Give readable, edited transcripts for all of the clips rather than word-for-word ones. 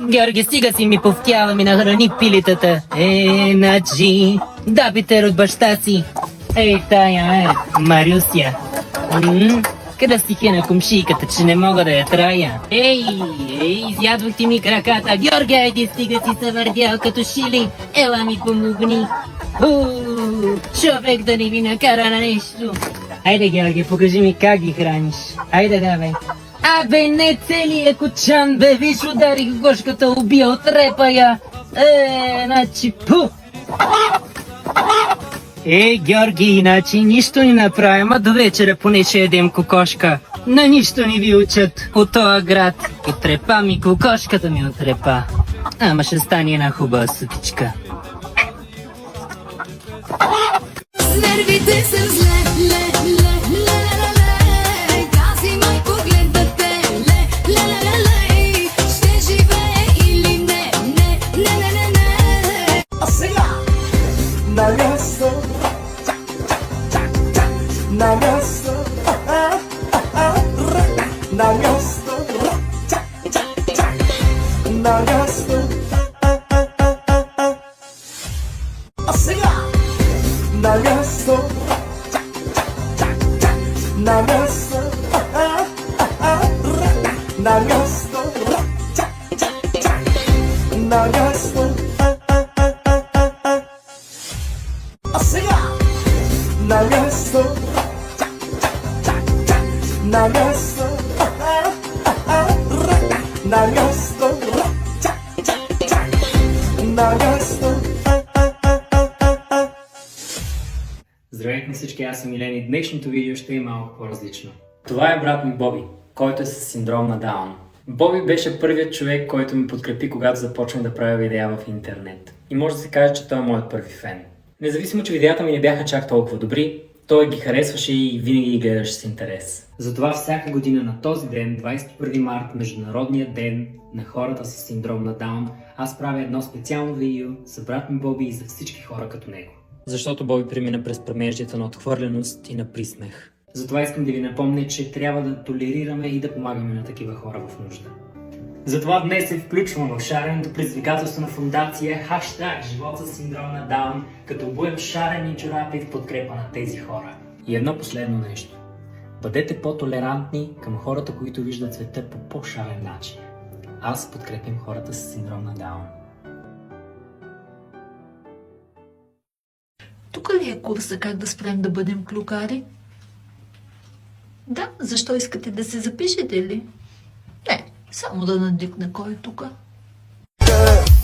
Георги, стига си ми повтява ми нахрани пилитата. Значи, да Питер от баща си. Ей, тая Марюсия. Къде стихи на комшийката, че не мога да я трая? Ей, изядвах ти ми краката. Георги, айди, стига си се върдял като шили. Ела ми помогни. Човек да не ми накара на нещо. Айде, Георги, покажи ми как ги храниш. Айде, давай. Абе, не целият кочан, бе, виж, ударих гошката, убия от репа я. Значи, пу! Георги, иначе нищо ни направи, ма до вечера поне ще едем кокошка. На нищо ни ви учат от тоя град. Отрепа ми кокошката ми отрепа. Ама ще стане една хубава сутичка. С нервите съм зле, ле, ле, ле, ле, ле. Гази май погледате, ле, ле, ле, ле, ле. Ще живее или не, не, не, не, не, не. А сега на място, на място, на място, на място. А сега на място, на място, на място, на място. А сега на място, на място, на място, на място. Здравейте на всички, аз съм Милен и днешното видео ще е малко по-различно. Това е брат ми Боби, който е с синдром на Даун. Боби беше първият човек, който ме подкрепи, когато започнах да правя видеа в интернет. И може да се каже, че той е моят първи фен. Независимо, че видеята ми не бяха чак толкова добри, той ги харесваше и винаги ги гледаше с интерес. Затова всяка година на този ден, 21 март, Международния ден на хората с синдром на Даун, аз правя едно специално видео за брат ми Боби и за всички хора като него. Защото Боби премина през премеждията на отхвърленост и на присмех. Затова искам да ви напомня, че трябва да толерираме и да помагаме на такива хора в нужда. Затова днес се включвам в шареното предизвикателство на фундация #Живот с синдром на Даун, като обуем шарени чорапи в подкрепа на тези хора. И едно последно нещо. Бъдете по-толерантни към хората, които виждат света по по-шарен начин. Аз подкрепям хората с синдром на Даун. Тук ли е курса как да спрем да бъдем клюкари? Да, защо искате да се запишете ли? Не, само да надикна кой е тука.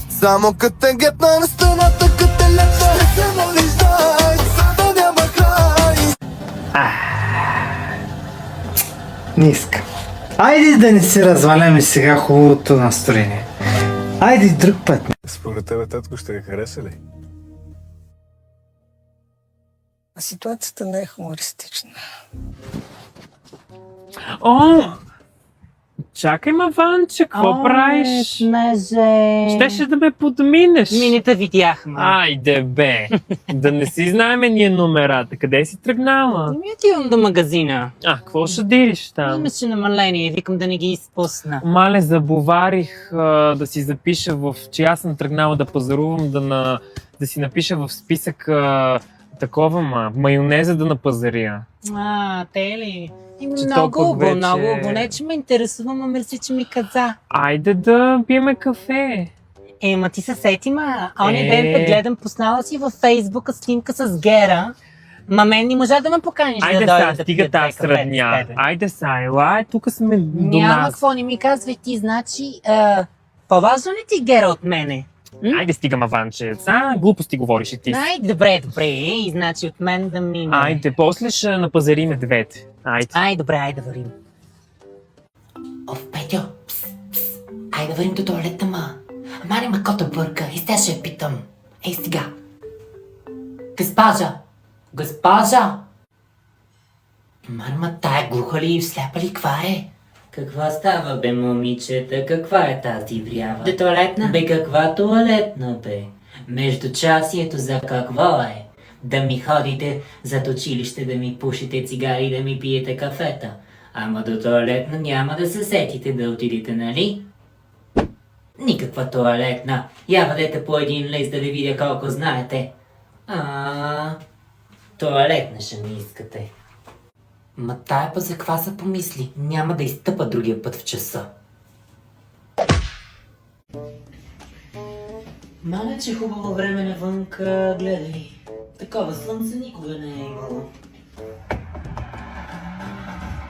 Само като те гетна на стената, като те лепна, не се навиждай, да няма край. Не искам. Айде да не си разваляме сега хубавото настроение. Айде друг път. Според тебе, татко, ще я хареса ли? Ситуацията не е хумористична. О! Чакай, Маванче, какво правиш? Княже. Щеше да ме подминеш. Мините видяхме. Айде бе, да не си знаеме ние номерата. Къде си тръгнала? Ми отивам до магазина. Какво ще дириш там? Имаше намаление, викам да не ги изпусна. Мале, забоварих да си запиша че аз съм тръгнала да пазарувам, да си напиша в списък такова майонеза да напазаря. Те ли? Че Много толкова вече- много. Не, че ме интересува, ма мерси, че ми каза. Айде да пиеме кафе. Ма ти се сети, оня ден те гледам, поснала си във Фейсбука снимка с Гера. Ма мен не можа да ме поканиш Айде да дойда сега, да стига пия тази две кафе с средня. тебе. Айде сега, ела, тук сме до Няма нас. какво, не ми казвай ти, значи, по-важно ли ти Гера от мене? Айде стига, Маванче. Глупости говориш и ти. Добре, и значи от мен да мине. Айде, после ще напазариме двете. Айде. Добре, айде да вървим. Петьо, айде да вървим до туалета, Мари ма кота бърка и сега ще я питам. Ей сега. Госпожа! Мари тая глуха ли и сляпа ли, каква е? Какво става, бе, момичета? Каква е тази врява? До туалетна? Бе, каква туалетна, бе? Между часието за какво е? Да ми ходите зад училище, да ми пушите цигари, да ми пиете кафета. Ама до туалетна няма да се сетите да отидете, нали? Никаква тоалетна. Я бъдете по един лист да ви видя колко знаете. Тоалетна ще ми искате. Ма тая път за каква се помисли? Няма да изтъпа другия път в часа. Маля, че хубаво време навънка, гледай. Такова слънце никога не е имало.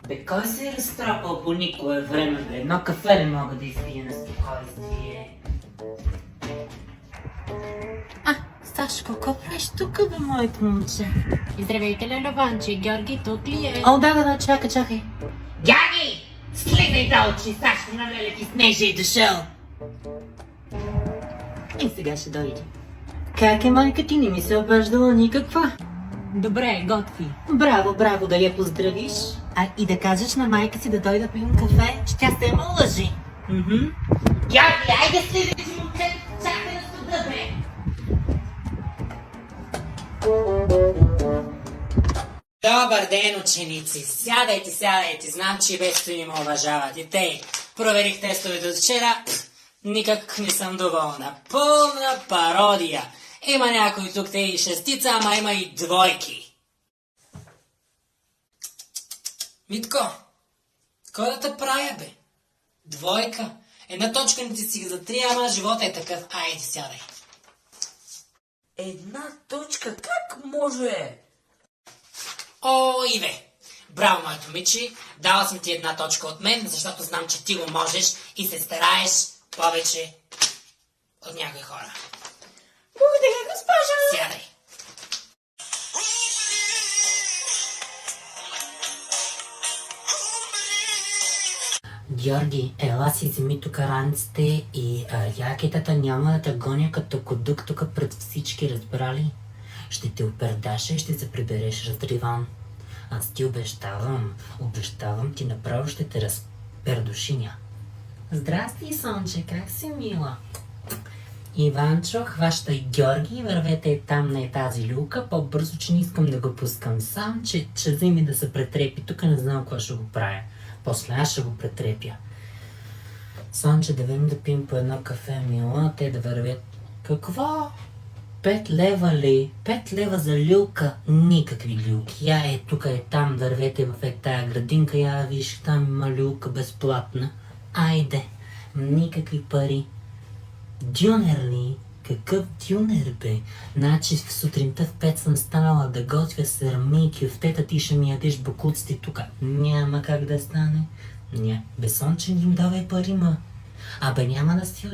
Бе, кой се е разтрапал по никое време, бе? Едно кафе не мога да изпия на спокойствие. Сашко, какво правиш тук, бе, моето момче? Здравейте, Лелованче, Георги тук ли е? О, да, чакай. Гяги! Слизай долу, че Сашко навеля ти снежа и дошъл. И сега ще дойде. Как е, майка ти? Не ми се обаждала никаква. Добре, готви. Браво, да я поздравиш. А и да кажеш на майка си да дойде да пием кафе, че тя се лъжи. Гяги, айде слизай си, момче! Чакай на студа, бе! Добър ден, ученици! Сядайте, знам, че без не ме уважавате. Тей, проверих тестовете от вчера, никак не съм доволна. Пълна пародия. Има някой тук те и шестица, ама има и двойки. Митко, кой да те правя, бе? Двойка. Една точка не ти си за три, ама живота е такъв. Айде, сядай. Една точка? Как може? О, Иве! Браво, моето Мичи! Дала съм ти една точка от мен, защото знам, че ти го можеш и се стараеш повече от някои хора. Благодаря, госпожа! Сядай! Георги, ела си вземи тук раниците и якетата няма да те гоня като кодук тук пред всички, разбрали? Ще те опердаша и ще се прибереш разриван. Аз ти обещавам ти направо ще те разпердушиня. Здрасти, Сонче, как си, мила? Иванчо, хващай Георги и вървете там на тази люка по-бързо, че не искам да го пускам сам, че вземи да се претрепи. Тук не знам какво ще го правя. После аз ще го претрепя. Сонче, да видим да пием по едно кафе, мила, те да вървят. Какво? 5 лева ли? 5 лева за люлка? Никакви люлки. Я е тук, е там, вървете в тая градинка, я виж, там има люлка безплатна. Айде, никакви пари. Дюнер ли? Какъв дюнер, бе? Значи сутринта в 5 съм станала да готвя сърми, кюфтета, ти ще ми ядеш бокуците тук. Няма как да стане. Бе, Сонче, не им давай пари, ма. Абе, няма да си